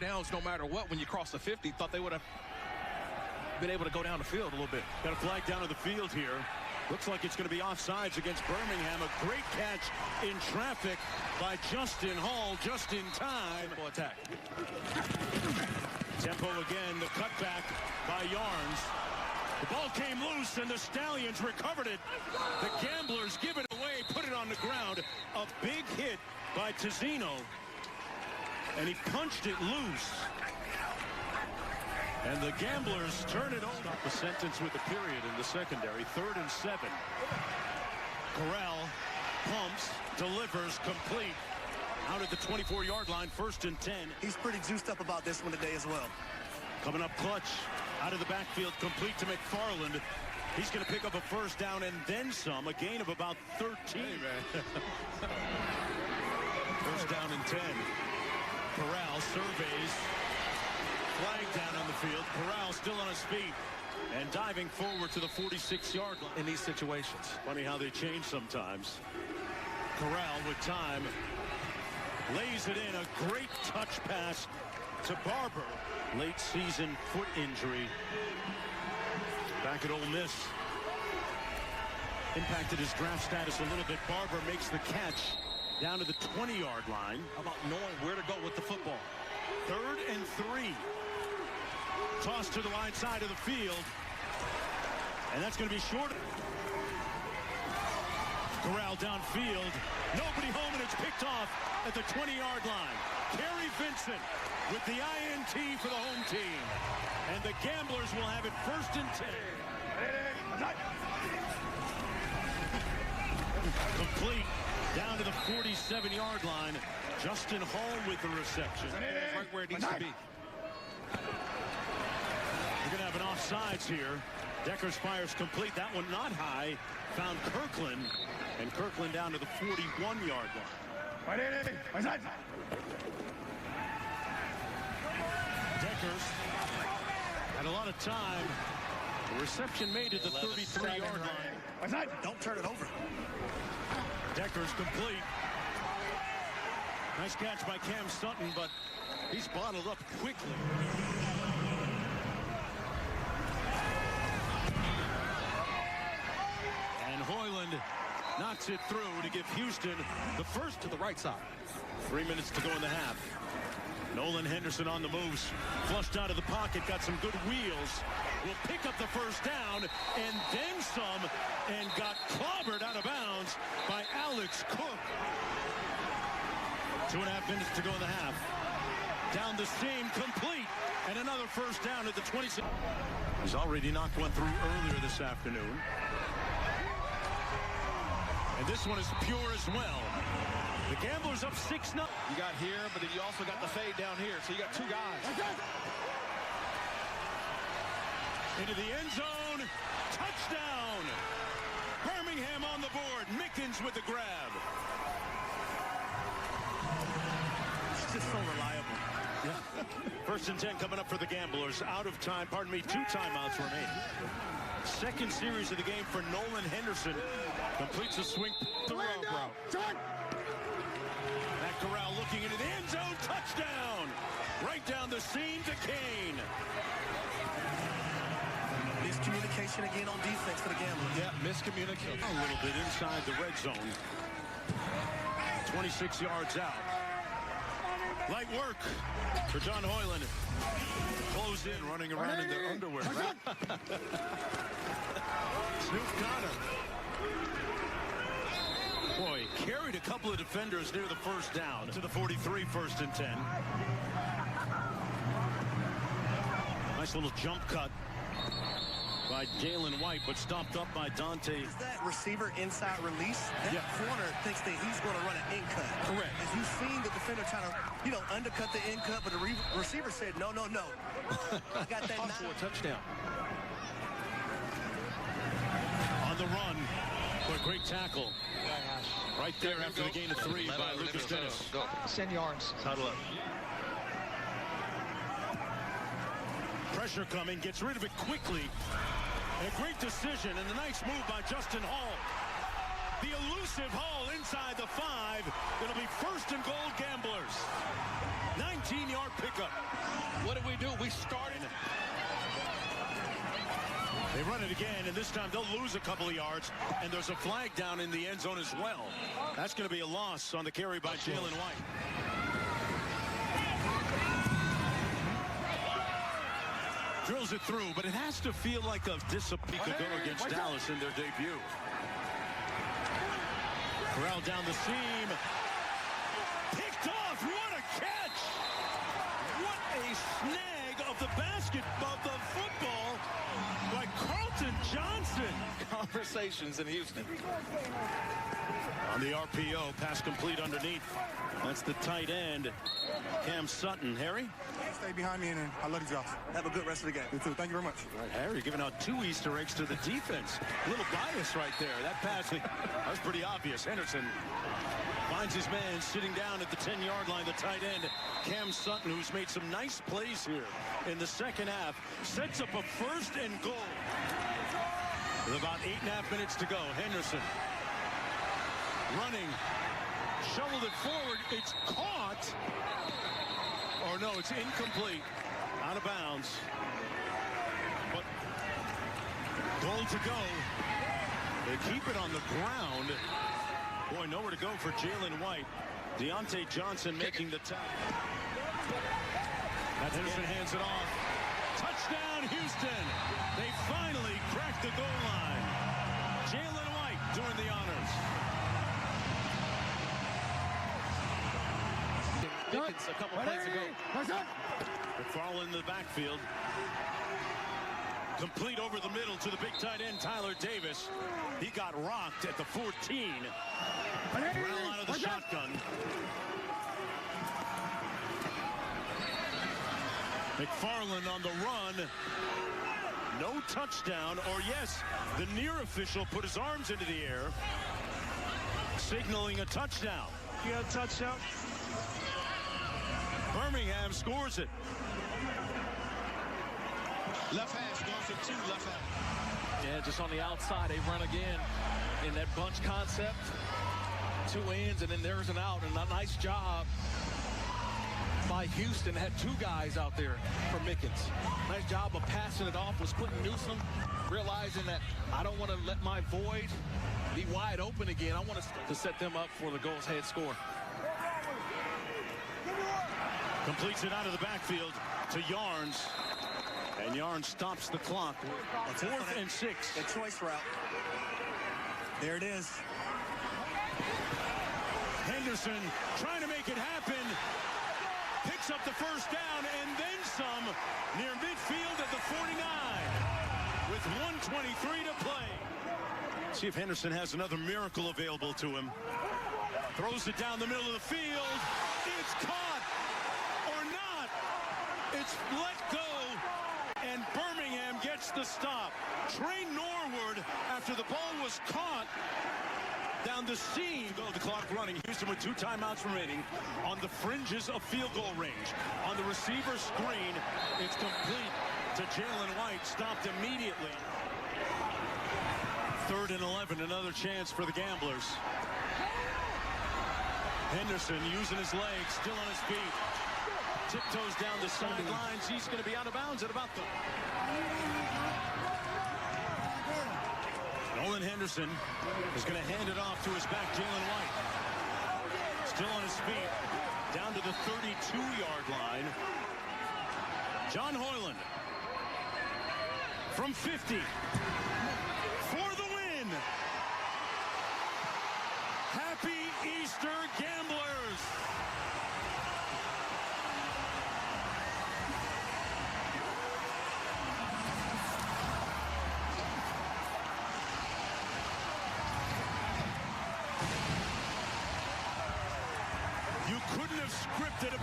downs no matter what when you cross the 50. Thought they would have been able to go down the field a little bit. Got a flag down to the field here. Looks like it's going to be offsides against Birmingham. A great catch in traffic by Justin Hall just in time. Attack. Tempo again, the cutback by Yarns. The ball came loose and the Stallions recovered it. The Gamblers give it away, put it on the ground. A big hit by Tizzino. And he punched it loose. And the Gamblers turn it over. Stop the sentence with a period in the secondary. 3rd and 7. Corral pumps, delivers, complete. Out at the 24-yard line, 1st and 10. He's pretty juiced up about this one today as well. Coming up clutch. Out of the backfield, complete to McFarland. He's going to pick up a 1st down and then some. A gain of about 13. Hey, man. 1st down and 10. Corral surveys. Flag down on the field. Corral still on his feet and diving forward to the 46-yard line. In these situations. Funny how they change sometimes. Corral with time. Lays it in. A great touch pass to Barber. Late season foot injury. Back at Ole Miss. Impacted his draft status a little bit. Barber makes the catch down to the 20-yard line. How about knowing where to go with the football? 3rd and 3. Toss to the right side of the field. And that's going to be short. Corral downfield. Nobody home, and it's picked off at the 20-yard line. Kerry Vincent with the INT for the home team. And the Gamblers will have it 1st and 10. Complete down to the 47-yard line. Justin Hall with the reception. Right where it needs to be. We're going to have an offsides here. Deckers fires complete. That one not high. Found Kirkland. And Kirkland down to the 41-yard line. Deckers had a lot of time. The reception made at the 33-yard line. Don't turn it over. Deckers complete. Nice catch by Cam Sutton, but he's bottled up quickly. And Hoyland knocks it through to give Houston the 1st To the right side. 3 minutes to go in the half. Nolan Henderson on the moves. Flushed out of the pocket. Got some good wheels. Will pick up the 1st down and then some. And got clobbered out of bounds by Alex Cook. 2.5 minutes to go in the half. Down the seam. Complete. And another 1st down at the 26. He's already knocked one through earlier this afternoon. And this one is pure as well. The Gamblers up 6-0. You got here, but then you also got the fade down here. So you got 2 guys. Into the end zone. Touchdown. Birmingham on the board. Mickens with the grab. It's just so reliable. Yeah. 1st and 10 coming up for the Gamblers. Out of time. Pardon me, 2 timeouts remaining. 2nd series of the game for Nolan Henderson. Completes a swing through route. Matt Corral looking into the end zone. Touchdown. Right down the seam to Kane. Miscommunication again on defense for the Gamblers. Yeah, miscommunication. A little bit inside the red zone. 26 yards out. Light work for John Hoyland. Close in, running around in their underwear. Snoop Connor. Boy, carried a couple of defenders near the 1st down. To the 43, 1st and 10. Nice little jump cut by Jalen White, but stopped up by Dante. Is that receiver inside release? That corner thinks that he's going to run an in cut. Correct. As you've seen the defender try to, undercut the in cut, but the receiver said, no. I got that Also a touchdown. On the run. But great tackle. Right there after the gain of 3 by Lucas Dennis. Go. Send Yarns. Huddle up. Pressure coming, gets rid of it quickly. And a great decision and a nice move by Justin Hall. The elusive Hull inside the 5. It'll be first and goal, Gamblers. 19-yard pickup. What did we do? We started. They run it again, and this time they'll lose a couple of yards, and there's a flag down in the end zone as well. That's going to be a loss on the carry by Jalen White. Drills it through, but it has to feel like a disappointment to go against Dallas in their debut. Corral down the seam. Picked off. What a catch! What a snag of the basket of the football by Carlton Johnson. Conversations in Houston. On the RPO, pass complete underneath. That's the tight end, Cam Sutton. Harry? Stay behind me, and I love you, Josh. Have a good rest of the game. You too. Thank you very much. All right, Harry giving out 2 Easter eggs to the defense. A little bias right there. That pass, that was pretty obvious. Henderson finds his man sitting down at the 10-yard line, the tight end, Cam Sutton, who's made some nice plays here in the second half, sets up a first and goal. With about 8.5 minutes to go, Henderson running, shoveled it forward. It's caught. Or no, it's incomplete. Out of bounds. But goal to go. They keep it on the ground. Boy, nowhere to go for Jalen White. Deontay Johnson making the tackle. Henderson hands it off. Touchdown, Houston. They finally cracked the goal line. Jalen White doing the honors. A couple plays ago. McFarland in the backfield. Complete over the middle to the big tight end, Tyler Davis. He got rocked at the 14. Corral out of the shotgun. McFarland on the run. No touchdown, or yes, the near official put his arms into the air, signaling a touchdown. You got a touchdown? Birmingham scores it. Left hash going for 2, left hash. Yeah, just on the outside, they run again in that bunch concept. 2 ends, and then there's an out, and a nice job by Houston. Had 2 guys out there for Mickens. Nice job of passing it off was Quentin Newsom, realizing that I don't want to let my void be wide open again. I want to set them up for the goal's head score. Completes it out of the backfield to Yarns. And Yarns stops the clock. 4th and 6. The choice route. There it is. Henderson trying to make it happen. Picks up the first down and then some near midfield at the 49 with 1:23 to play. See if Henderson has another miracle available to him. Throws it down the middle of the field. It's caught or not. It's let go, and Birmingham gets the stop. Trey Norwood, after the ball was caught down the seam. The clock running. Houston with 2 timeouts remaining on the fringes of field goal range. On the receiver screen, it's complete to Jalen White. Stopped immediately. 3rd and 11. Another chance for the Gamblers. Henderson using his legs, still on his feet. Tiptoes down the sidelines. He's going to be out of bounds at about the... Nolan Henderson is going to hand it off to his back, Jalen White. Still on his feet, down to the 32-yard line. John Hoyland from 50 for the win. Happy Easter, Gamblers. You couldn't have scripted a